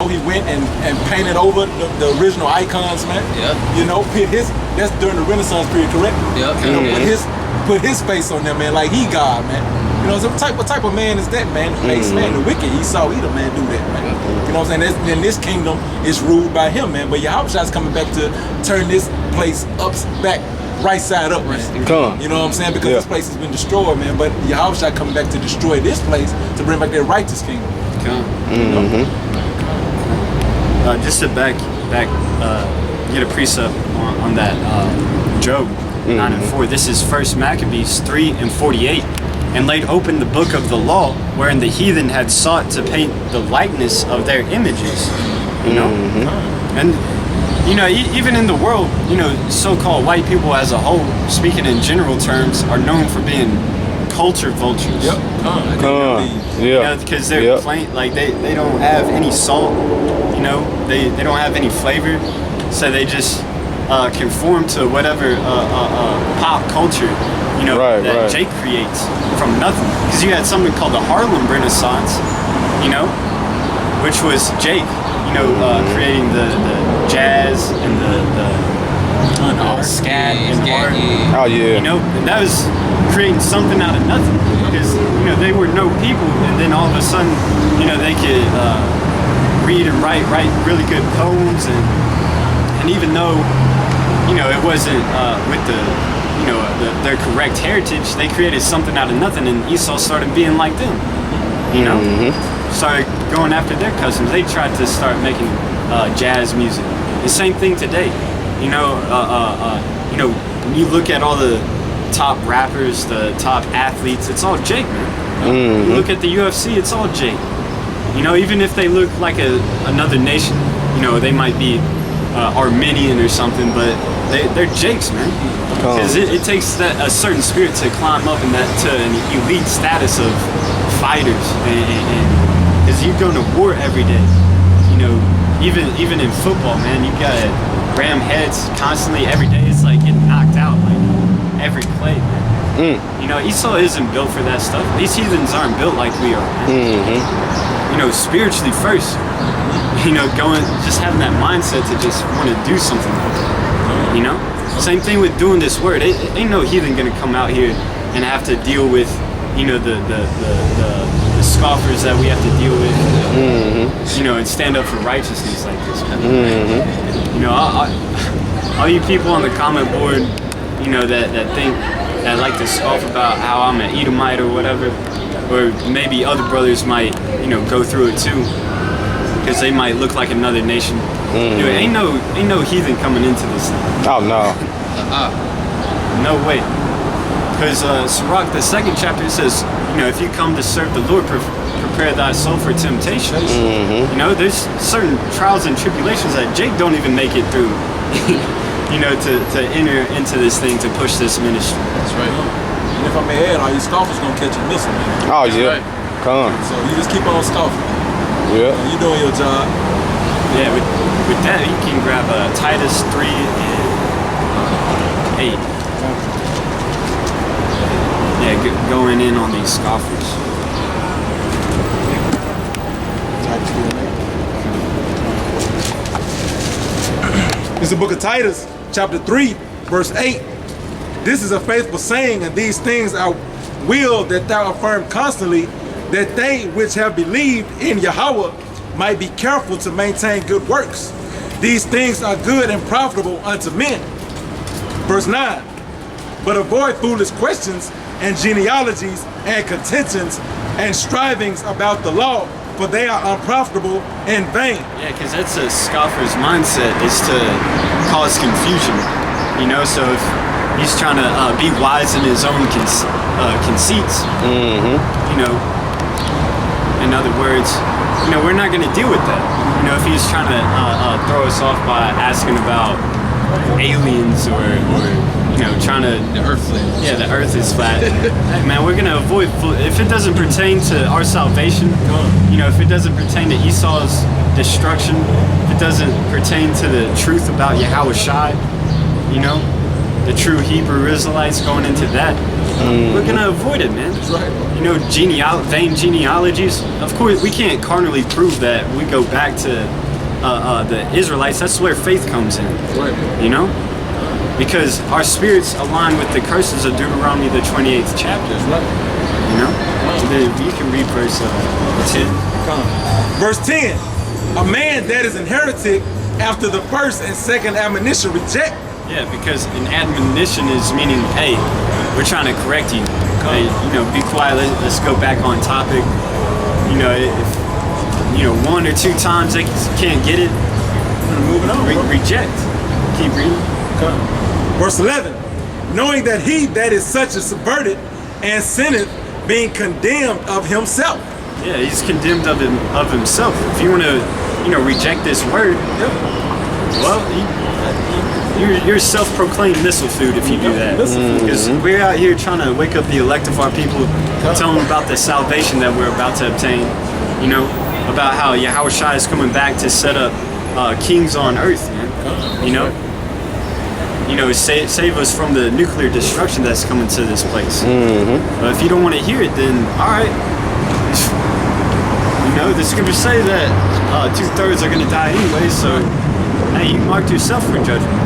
know, he went and painted over the original icons, man. Yeah. You know, that's during the Renaissance period, correct? Yeah. You know, put his face on them, man, like he God, man. You know, so what type of man is that, man? The face, man, the wicked Esau, he the man do that, man. You know what I'm saying? And this kingdom is ruled by him, man. But Yahushua's coming back to turn this place back right side up, man. You know what I'm saying? Because this place has been destroyed, man. But Yahushua coming back to destroy this place to bring back that righteous kingdom. Just to get a precept on that, Job 9 and 4. This is 1 Maccabees 3 and 48. And laid open the book of the law, wherein the heathen had sought to paint the likeness of their images. You know, and you know, even in the world, you know, so-called white people as a whole, speaking in general terms, are known for being culture vultures. You know, because they're plain, like they don't have any salt. You know, they don't have any flavor, so they just conform to whatever pop culture, you know, that Jake creates from nothing. Because you had something called the Harlem Renaissance, you know, which was Jake, you know, creating the jazz and the scat and art. Oh yeah. You know, and that was creating something out of nothing. Because, you know, they were no people, and then all of a sudden, you know, they could read and write really good poems, and even though, you know, it wasn't with their correct heritage, they created something out of nothing, and Esau started being like them. You know, started going after their customs. They tried to start making jazz music. The same thing today. You know, when you look at all the top rappers, the top athletes, it's all Jake, man. You look at the UFC, it's all Jake. You know, even if they look like another nation, you know, they might be Armenian or something, but they're Jakes, man. Because it takes a certain spirit to climb up to an elite status of fighters, and because you go to war every day. You know, even in football, man, you got ram heads constantly every day. It's like getting knocked out like every play, man. You know, Esau isn't built for that stuff. These heathens aren't built like we are, man. You know, spiritually first. You know, just having that mindset to just want to do something like that. You know? Same thing with doing this word. Ain't no heathen gonna come out here and have to deal with, you know, the scoffers that we have to deal with. You know, and stand up for righteousness like this. You know, all you people on the comment board, you know, that like to scoff about how I'm an Edomite or whatever, or maybe other brothers might, you know, go through it too, because they might look like another nation. You know, ain't no heathen coming into this thing. Oh no. No way. Because Sirach, the 2nd chapter, says, you know, if you come to serve the Lord, prepare thy soul for temptation. You know, there's certain trials and tribulations that Jake don't even make it through. You know, to enter into this thing, to push this ministry. That's right. And if I may add, all you scoffers gonna catch a missile, man. Oh yeah. Come. So you just keep on scoffing. Yeah. You doing your job. Yeah, with that, you can grab Titus 3 and 8. Yeah, going in on these scoffers. It's the book of Titus, chapter 3, verse 8. This is a faithful saying, and these things I will that thou affirm constantly, that they which have believed in Yahweh might be careful to maintain good works. These things are good and profitable unto men. Verse 9. But avoid foolish questions and genealogies and contentions and strivings about the law, for they are unprofitable and vain. Yeah, because that's a scoffer's mindset, is to cause confusion. You know, so if he's trying to be wise in his own conceits, you know, in other words, you know, we're not going to deal with that. You know, if he's trying to throw us off by asking about aliens or you know, trying to... The earth flat. Yeah, the earth is flat. Hey, man, we're going to avoid... If it doesn't pertain to our salvation, you know, if it doesn't pertain to Esau's destruction, if it doesn't pertain to the truth about Yahweh Shai, you know, the true Hebrew Israelites going into that, we're gonna avoid it, man. That's right. You know, vain genealogies. Of course, we can't carnally prove that. We go back to the Israelites. That's where faith comes in. That's right. You know, because our spirits align with the curses of Deuteronomy, the 28th chapter. That's right. You know, you can read verse 10. Verse 10. A man that is an heretic after the first and second admonition reject. Yeah, because an admonition is meaning, hey, we're trying to correct you. Hey, you know, be quiet. Let's go back on topic. You know, if one or two times they can't get it, Moving on. reject. Keep reading. Verse 11. Knowing that he that is such is subverted and sinneth, being condemned of himself. Yeah, he's condemned of himself. If you want to, reject this word, well, you're self-proclaimed missile food if you do that. Because we're out here trying to wake up the elect of our people, tell them about the salvation that we're about to obtain. You know, about how Yahushua is coming back to set up kings on earth, man. You know, save us from the nuclear destruction that's coming to this place. But if you don't want to hear it, then all right. You know, the scriptures say that 2/3 are going to die anyway, so hey, you marked yourself for judgment.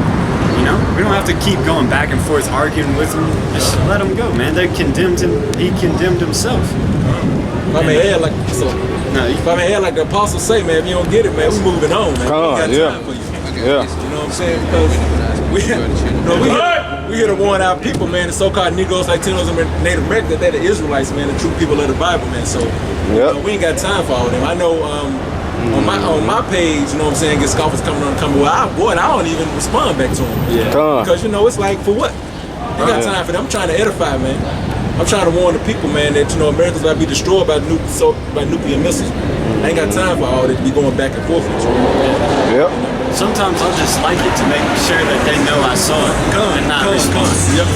You know, we don't have to keep going back and forth arguing with them. Just let them go, man. They condemned him. He condemned himself. If I may add, like the apostles say, man, if you don't get it, man, we moving on, man. We got time for you. Yeah. You know what I'm saying? Because we here to warn our people, man, the so-called Negroes, Latinos, and Native Americans, that they're the Israelites, man, the true people of the Bible, man. So we ain't got time for all of them. I know on my page, you know what I'm saying, get scoffers coming on. Well, I don't even respond back to them. Yeah. Because, it's like, for what? You got time for them. I'm trying to edify, man. I'm trying to warn the people, man, that, America's about to be destroyed by nuclear missiles. I ain't got time for all that to be going back and forth with you. Yep. Sometimes I'll just like it to make sure that they know I saw it and not respond. Yep.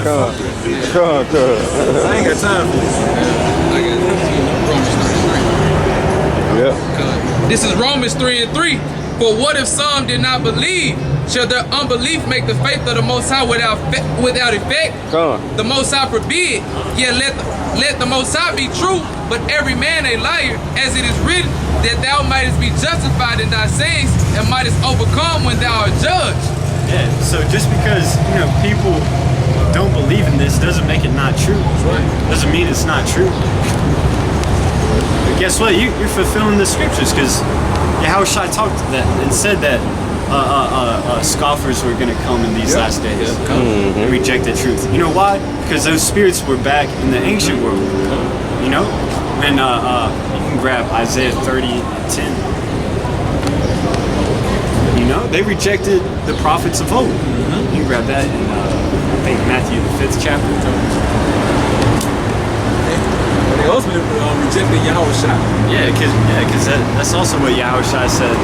Come. I ain't got time for this. Yep. This is Romans 3:3. For what if some did not believe? Shall their unbelief make the faith of the Most High without effect? Come. The Most High forbid. Yet let the Most High be true, but every man a liar, as it is written, that thou mightest be justified in thy sayings and mightest overcome when thou art judged. Yeah. So just because people don't believe in this doesn't make it not true. Doesn't mean it's not true. But guess what? You're fulfilling the scriptures, because Yahushua talked that and said that scoffers were going to come in these last days and reject the truth. You know why? Because those spirits were back in the ancient world. You know, and you can grab Isaiah 30:10. You know, they rejected the prophets of old. You can grab that in I think Matthew the 5th chapter. They also rejected Yahushua. Yeah, because that's also what Yahushua said.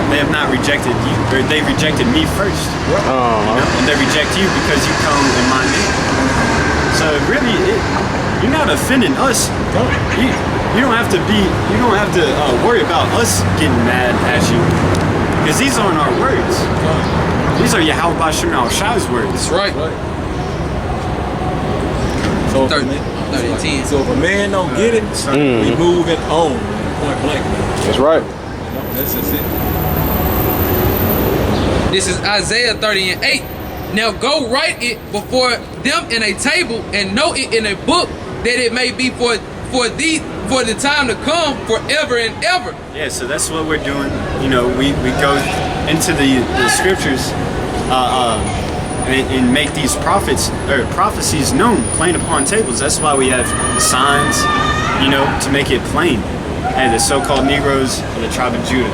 They have not rejected you, or they rejected me first. And they reject you because you come in my name. So really, you're not offending us. You don't have to worry about us getting mad at you, because these aren't our words. These are Yahweh Bashim al-Shai's words. That's right. So, 30:10. So if a man don't get it, we moving on. Point blank, man. That's right. That's just it. This is Isaiah 30:8. Now go write it before them in a table, and note it in a book, that it may be for the time to come, forever and ever. Yeah, so that's what we're doing. You know, we go into the scriptures and make these prophecies known, plain upon tables. That's why we have signs, to make it plain. And the so-called Negroes are the tribe of Judah.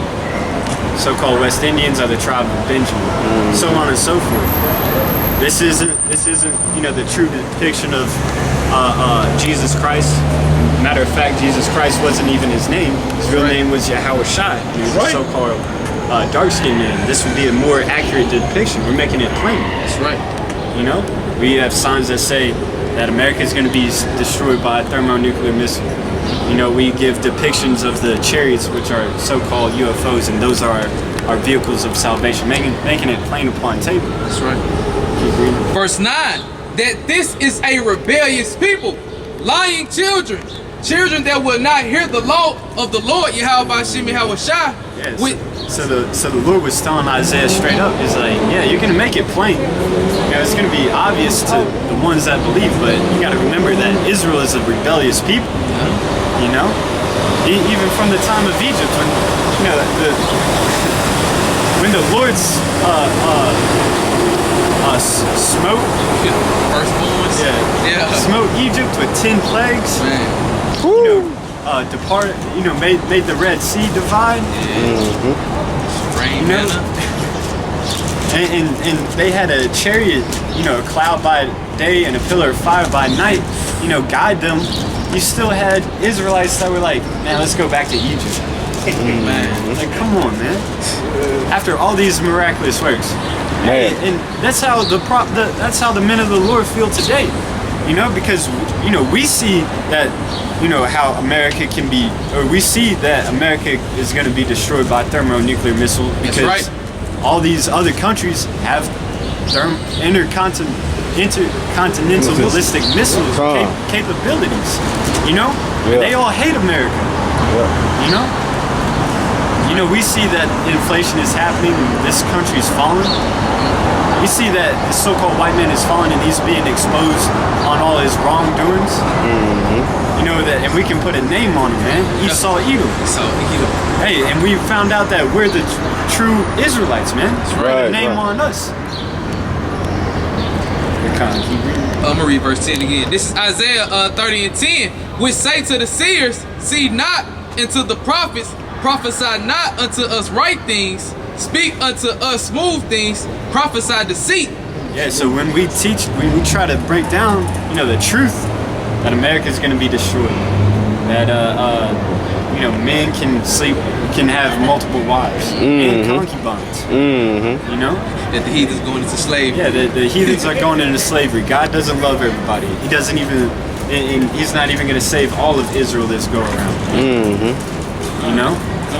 So-called West Indians are the tribe of Benjamin. So on and so forth. This isn't the true depiction of Jesus Christ. Matter of fact, Jesus Christ wasn't even his name. His real name was Yahushua. He was a so-called dark-skinned man. This would be a more accurate depiction. We're making it plain. That's right. We have signs that say that America is going to be destroyed by a thermonuclear missile. You know, we give depictions of the chariots, which are so-called UFOs, and those are our vehicles of salvation, making it plain upon table. That's right. Keep reading. Verse 9, that this is a rebellious people, lying children, children that will not hear the law of the Lord, Yahweh Shem Yahweh Shai. Yes. So the Lord was telling Isaiah straight up, he's like, yeah, you're gonna make it plain. You know, it's gonna be obvious to the ones that believe, but you gotta remember that Israel is a rebellious people. You know? Even from the time of Egypt, when, you know, when the Lord's smote, firstborns, smote Egypt with 10 plagues. Man. You know, departed. You know, made the Red Sea divide. Rain, you know, and they had a chariot, you know, a cloud by day and a pillar of fire by night, you know, guide them. You still had Israelites that were like, man, let's go back to Egypt. Man, like, come on, man. After all these miraculous works, and that's how that's how the men of the Lord feel today. You know, because, you know, we see that, you know, how America can be, or we see that America is going to be destroyed by thermonuclear missile because all these other countries have intercontinental ballistic missile capabilities. You know, they all hate America. You know, we see that inflation is happening. This country's falling. We see that the so-called white man is falling and he's being exposed on all his wrongdoings. You know that, and we can put a name on him, man. Esau Edom. Hey, and we found out that we're the true Israelites, man. Put a name on us. I'm gonna read verse 10 again. This is Isaiah 30 and 10, which say to the seers, see not, and to the prophets, prophesy not unto us right things, speak unto us smooth things, prophesy deceit. Yeah, so when we teach, when we try to break down, you know, the truth that America is going to be destroyed, that you know, men can sleep, can have multiple wives and concubines. You know, that the heathens going into slavery. Yeah, the heathens are going into slavery. God doesn't love everybody. He doesn't even, and He's not even going to save all of Israel this go around. You know,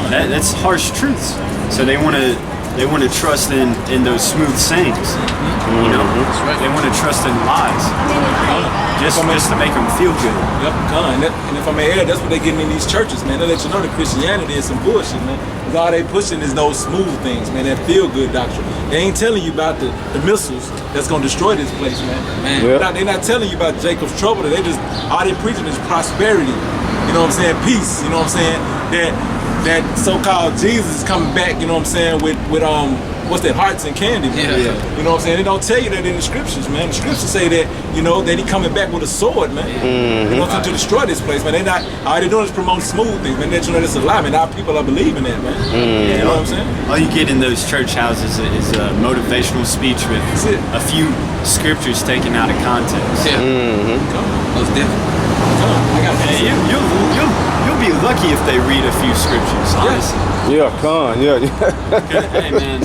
that's harsh truths. So they want to trust in those smooth sayings. You know, they want to trust in lies, just to make them feel good. Yep, and if I may add, that's what they're getting in these churches, man. They let you know that Christianity is some bullshit, man. Because all they pushing is those smooth things, man. That feel good doctrine. They ain't telling you about the missiles that's gonna destroy this place, man. They're not telling you about Jacob's trouble. They just all they preaching is prosperity. You know what I'm saying? Peace. You know what I'm saying? That so-called Jesus is coming back, you know what I'm saying, with what's that, hearts and candy, man. You know what I'm saying? They don't tell you that in the scriptures, man. The scriptures say that, you know, that he coming back with a sword, man. You know, to destroy this place, man. They not, all they doing is promote smooth things, man. That, you know, that's a lie, man. Our people are believing that, man. You know what I'm saying? All you get in those church houses is a motivational speech with a few scriptures taken out of context. Most definitely. You'll be lucky if they read a few scriptures, honestly. Hey man,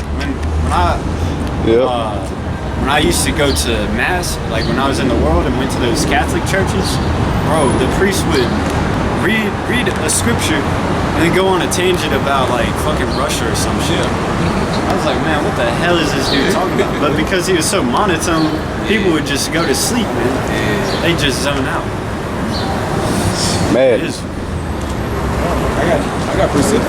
when I used to go to mass, like when I was in the world and went to those Catholic churches, bro, the priest would read a scripture and then go on a tangent about like fucking Russia or some shit. I was like, man, what the hell is this dude talking about? But because he was so monotone, people would just go to sleep, man. They just zone out. Man. I got precept.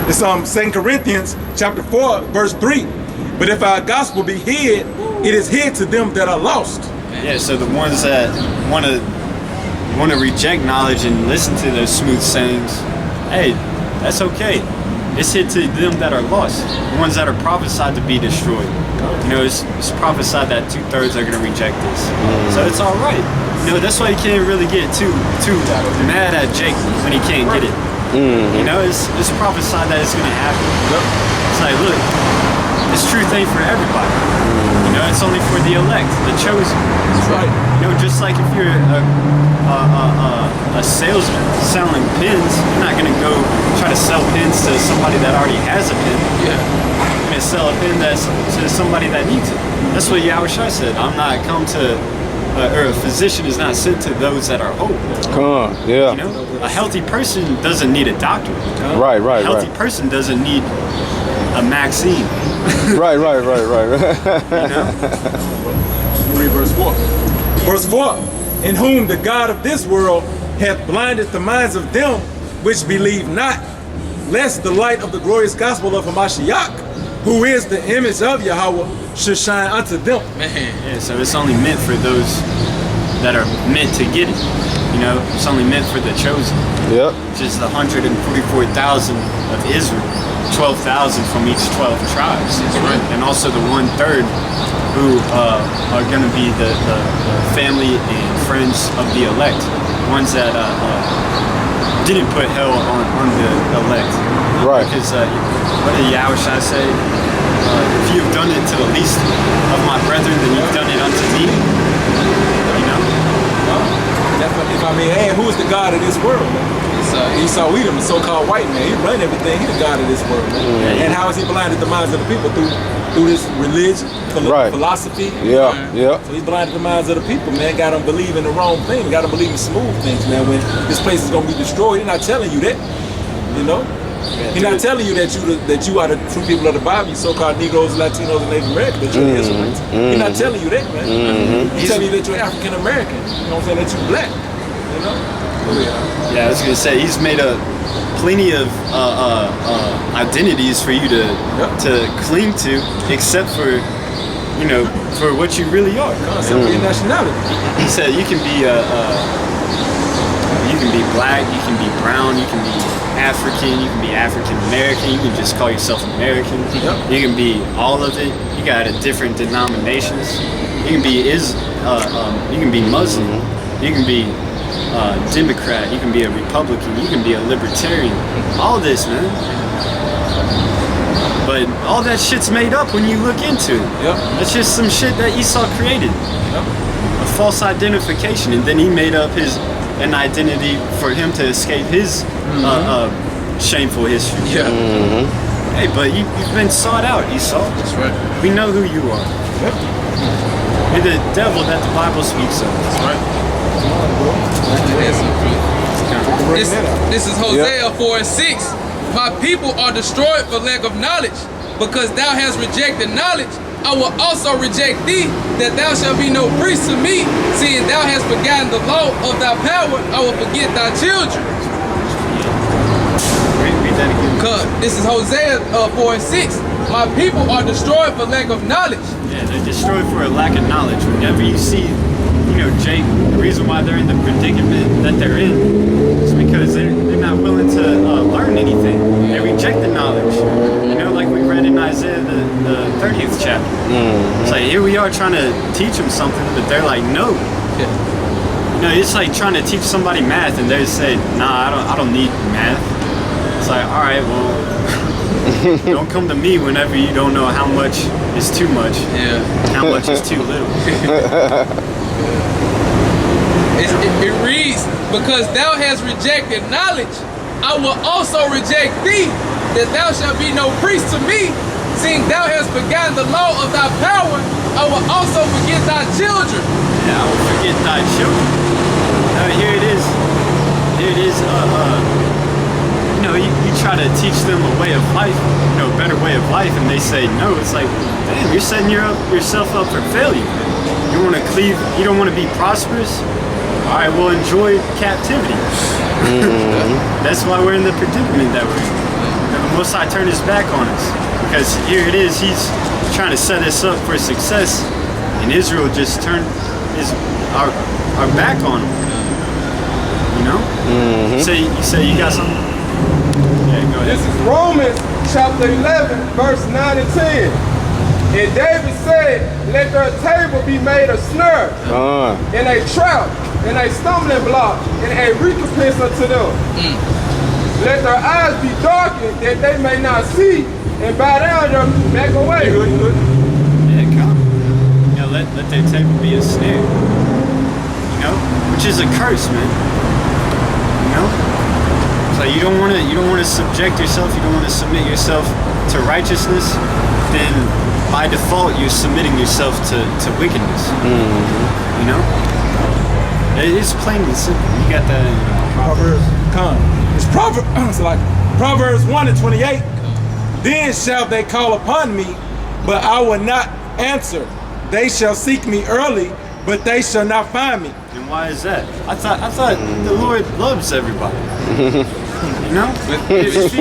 It's 2 Corinthians chapter 4, verse 3. But if our gospel be hid, it is hid to them that are lost. Yeah, so the ones that want to reject knowledge and listen to those smooth sayings, hey, that's okay. It's hid to them that are lost, the ones that are prophesied to be destroyed. You know, it's prophesied that 2/3 are going to reject this. So it's all right. You know, that's why you can't really get too mad at Jake when he can't get it. You know, it's prophesied that it's going to happen. It's like, look, this truth ain't for everybody. You know, it's only for the elect, the chosen. That's right. You know, just like if you're a salesman selling pins, you're not going to go try to sell pins to somebody that already has a pin. You're going to sell a pin that's to somebody that needs it. That's what Yahweh Shai said. I'm not come to or a physician is not sent to those that are whole. Come on. Yeah. You know, a healthy person doesn't need a doctor. Right. A healthy person doesn't need a Maxine. Right. You know? Read verse 4. Verse 4. In whom the God of this world hath blinded the minds of them which believe not, lest the light of the glorious gospel of Hamashiach, who is the image of Yahweh, should shine unto them. Man. Yeah, so it's only meant for those that are meant to get it. You know, it's only meant for the chosen. Yep. Just the 144,000 of Israel, 12,000 from each 12 tribes. That's right. And also the 1/3 who are going to be the family and friends of the elect, ones that didn't put hell on the elect. Right. Because what did Yahushua say? If you've done it to the least of my brethren, then you've done it unto me. You know? That's what, if I may add, who is the God of this world, man? Esau Edom, the so-called white man. He run everything. He's the God of this world, man. And how has he blinded the minds of the people? Through this religion, philosophy. Yeah. So he blinded the minds of the people, man. Got them believing the wrong thing. Got them believing smooth things, man. When this place is gonna be destroyed, he's not telling you that. You know, he's not telling you that you are the true people of the Bible. You so-called Negroes, Latinos, and Native Americans. That you're the Israelites. He's not telling you that, man. He's telling you that you're African American. You know what I'm saying? That you're black. You know. Yeah, I was gonna say he's made a plenty of identities for you to cling to, except for, you know, for what you really are. Except for your nationality. He said you can be black, you can be brown, you can be African, you can be African American, you can just call yourself American. You can be all of it. You got different denominations. You can be you can be Muslim. You can be Democrat, you can be a Republican, you can be a Libertarian, all this, man. But all that shit's made up when you look into it. It's just some shit that Esau created. A false identification, and then he made up an identity for him to escape his shameful history. Hey, but you've been sought out, Esau. That's right. We know who you are. You're the devil that the Bible speaks of. That's right. This is Hosea 4:6. My people are destroyed for lack of knowledge. Because thou hast rejected knowledge, I will also reject thee, that thou shalt be no priest to me. Seeing thou hast forgotten the law of thy power, I will forget thy children. Read that again. This is Hosea 4:6. My people are destroyed for lack of knowledge. Yeah, they're destroyed for a lack of knowledge. Whenever you see, you know, Jake, the reason why they're in the predicament that they're in is because they're not willing to learn anything. They reject the knowledge. You know, like we read in Isaiah, the 30th chapter. It's like, here we are trying to teach them something, but they're like, no. You know, it's like trying to teach somebody math and they say, nah, I don't need math. It's like, all right, well, don't come to me whenever you don't know how much is too much. Yeah. How much is too little. It reads, because thou hast rejected knowledge, I will also reject thee, that thou shalt be no priest to me. Seeing thou hast forgotten the law of thy power, I will also forget thy children. Yeah, I will forget thy children. Here it is. Here it is. You know, you try to teach them a way of life, you know, a better way of life, and they say no. It's like, damn, you're setting yourself up for failure. You want to cleave. You don't want to be prosperous. All right, well, enjoy captivity. That's why we're in the predicament that we're in. And the Most High turned his back on us, because here it is. He's trying to set us up for success, and Israel just turned our back on him. You know? You say you got something? Yeah, go ahead. This is Romans chapter 11, verse 9 and 10. And David said, let their table be made a snare, and a trap, and a stumbling block, and a recompense unto them. Let their eyes be darkened, that they may not see, and bow down them back away. Yeah, come. You know, let their table be a snare. You know? Which is a curse, man. You know? So you don't want to subject yourself, you don't want to submit yourself to righteousness, then by default you're submitting yourself to wickedness. You know? It's plain and simple. You got that in Proverbs, it's Proverbs, like Proverbs 1:28. Then shall they call upon me, but I will not answer. They shall seek me early, but they shall not find me. And why is that? I thought the Lord loves everybody. You know? If